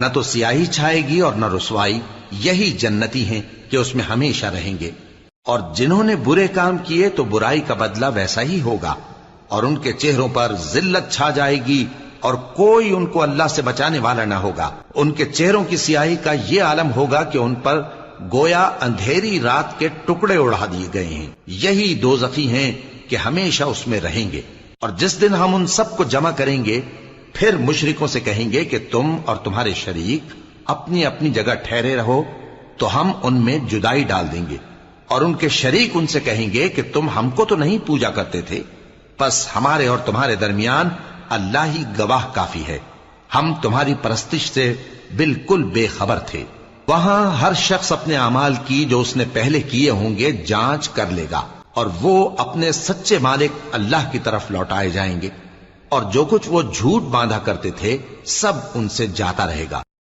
نہ تو سیاہی چھائے گی اور نہ رسوائی، یہی جنتی ہیں کہ اس میں ہمیشہ رہیں گے۔ اور جنہوں نے برے کام کیے تو برائی کا بدلہ ویسا ہی ہوگا، اور ان کے چہروں پر ذلت چھا جائے گی اور کوئی ان کو اللہ سے بچانے والا نہ ہوگا۔ ان کے چہروں کی سیاہی کا یہ عالم ہوگا کہ ان پر گویا اندھیری رات کے ٹکڑے اڑا دیے گئے ہیں۔ یہی دوزخی ہیں کہ ہمیشہ اس میں رہیں گے۔ اور جس دن ہم ان سب کو جمع کریں گے، پھر مشرکوں سے کہیں گے کہ تم اور تمہارے شریک اپنی اپنی جگہ ٹھہرے رہو، تو ہم ان میں جدائی ڈال دیں گے۔ اور ان کے شریک ان سے کہیں گے کہ تم ہم کو تو نہیں پوجا کرتے تھے، بس ہمارے اور تمہارے درمیان اللہ ہی گواہ کافی ہے، ہم تمہاری پرستش سے بالکل بے خبر تھے۔ وہاں ہر شخص اپنے اعمال کی جو اس نے پہلے کیے ہوں گے جانچ کر لے گا، اور وہ اپنے سچے مالک اللہ کی طرف لوٹائے جائیں گے، اور جو کچھ وہ جھوٹ باندھا کرتے تھے سب ان سے جاتا رہے گا۔